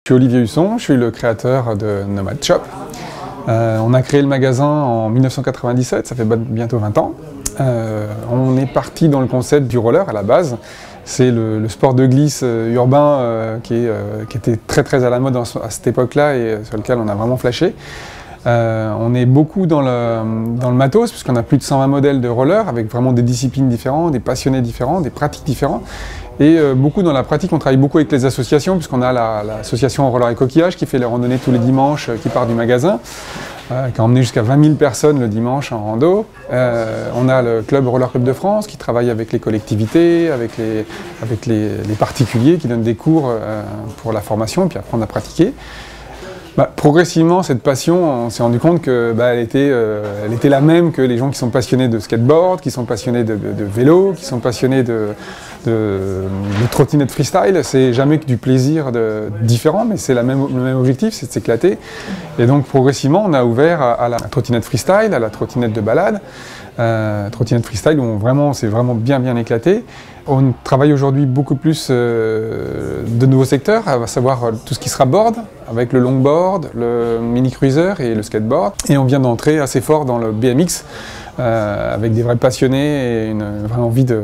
Je suis Olivier Husson, je suis le créateur de Nomad Shop. On a créé le magasin en 1997, ça fait bientôt 20 ans. On est parti dans le concept du roller à la base. C'est le sport de glisse urbain qui était très à la mode à cette époque-là et sur lequel on a vraiment flashé. On est beaucoup dans le matos, puisqu'on a plus de 120 modèles de rollers, avec vraiment des disciplines différentes, des passionnés différents, des pratiques différentes. Et beaucoup dans la pratique, on travaille beaucoup avec les associations, puisqu'on a l'association Roller et Coquillage qui fait les randonnées tous les dimanches, qui part du magasin, qui a emmené jusqu'à 20 000 personnes le dimanche en rando. On a le Club Roller Club de France qui travaille avec les collectivités, avec les particuliers, qui donnent des cours pour la formation, et puis après on a pratiqué. Progressivement, cette passion, on s'est rendu compte qu'elle était la même que les gens qui sont passionnés de skateboard, qui sont passionnés de vélo, qui sont passionnés de trottinette freestyle. C'est jamais que du plaisir différent, mais c'est le même objectif, c'est de s'éclater. Et donc progressivement, on a ouvert à la trottinette freestyle, à la trottinette de balade. Trottinette freestyle où on s'est vraiment bien éclaté. On travaille aujourd'hui beaucoup plus de nouveaux secteurs, à savoir tout ce qui sera board, avec le longboard, le mini cruiser et le skateboard. Et on vient d'entrer assez fort dans le BMX, avec des vrais passionnés et une vraie envie de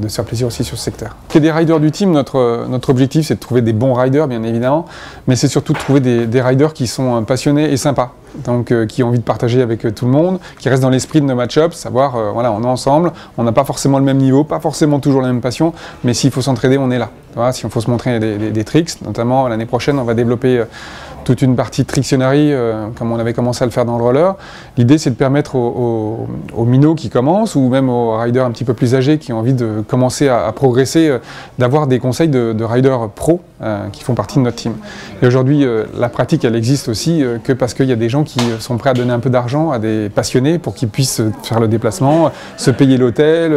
se faire plaisir aussi sur ce secteur. Il y a des riders du team, notre objectif c'est de trouver des bons riders bien évidemment, mais c'est surtout de trouver des riders qui sont passionnés et sympas, donc qui ont envie de partager avec tout le monde, qui restent dans l'esprit de Nomad Shop, savoir voilà, on est ensemble, on n'a pas forcément le même niveau, pas forcément toujours la même passion, mais s'il faut s'entraider, on est là. Voilà, si on faut se montrer des tricks, notamment l'année prochaine on va développer toute une partie de trictionnerie, comme on avait commencé à le faire dans le roller. L'idée c'est de permettre aux minots qui commencent, ou même aux riders un petit peu plus âgés qui ont envie de commencer à progresser, d'avoir des conseils de riders pro qui font partie de notre team. Et aujourd'hui, la pratique elle existe aussi que parce qu'il y a des gens qui sont prêts à donner un peu d'argent à des passionnés pour qu'ils puissent faire le déplacement, se payer l'hôtel,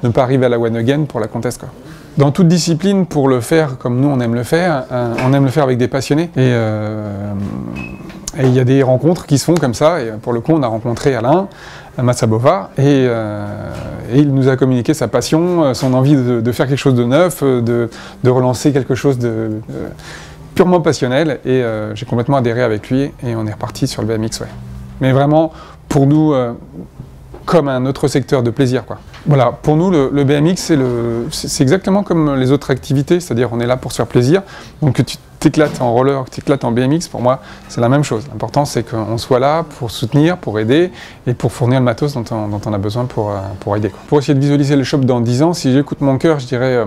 ne pas arriver à la one again pour la contest, quoi. Dans toute discipline, pour le faire comme nous on aime le faire avec des passionnés. Et il y a des rencontres qui se font comme ça, et pour le coup on a rencontré Alain Massabova, et il nous a communiqué sa passion, son envie de faire quelque chose de neuf, de relancer quelque chose de purement passionnel, et j'ai complètement adhéré avec lui, et on est reparti sur le BMX. Ouais. Mais vraiment, pour nous, comme un autre secteur de plaisir, quoi. Voilà, pour nous, le BMX, c'est exactement comme les autres activités, c'est-à-dire on est là pour se faire plaisir. Donc que tu t'éclates en roller, que tu t'éclates en BMX, pour moi, c'est la même chose. L'important, c'est qu'on soit là pour soutenir, pour aider et pour fournir le matos dont on a besoin pour aider, quoi. Pour essayer de visualiser le shop dans 10 ans, si j'écoute mon cœur, je dirais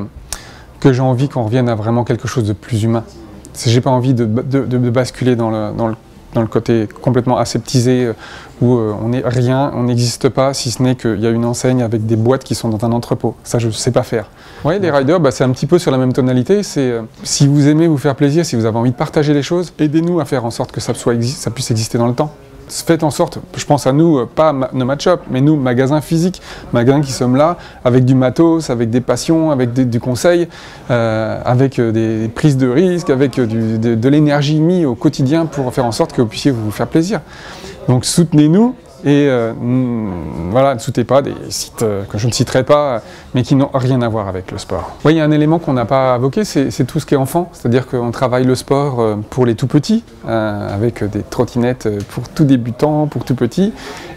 que j'ai envie qu'on revienne à vraiment quelque chose de plus humain. J'ai pas envie de basculer dans le côté complètement aseptisé, où on n'est rien, on n'existe pas, si ce n'est qu'il y a une enseigne avec des boîtes qui sont dans un entrepôt. Ça, je ne sais pas faire. Oui, les riders, c'est un petit peu sur la même tonalité. C'est si vous aimez vous faire plaisir, si vous avez envie de partager les choses, aidez-nous à faire en sorte que ça puisse exister dans le temps. Faites en sorte, je pense à nous, pas Nomad Shop, mais nous, magasin physique, magasin qui sommes là, avec du matos, avec des passions, avec du conseil, avec des prises de risques, avec de l'énergie mise au quotidien pour faire en sorte que vous puissiez vous faire plaisir. Donc soutenez-nous et voilà, ne soutenez pas des sites que je ne citerai pas, mais qui n'ont rien à voir avec le sport. Oui, il y a un élément qu'on n'a pas évoqué, c'est tout ce qui est enfant, c'est-à-dire qu'on travaille le sport pour les tout petits, avec des trottinettes pour tout débutant, pour tout petit,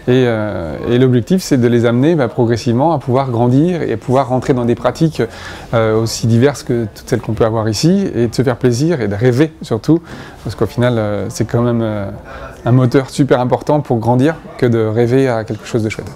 et l'objectif c'est de les amener progressivement à pouvoir grandir et à pouvoir rentrer dans des pratiques aussi diverses que toutes celles qu'on peut avoir ici, et de se faire plaisir et de rêver surtout, parce qu'au final c'est quand même un moteur super important pour grandir que de rêver à quelque chose de chouette.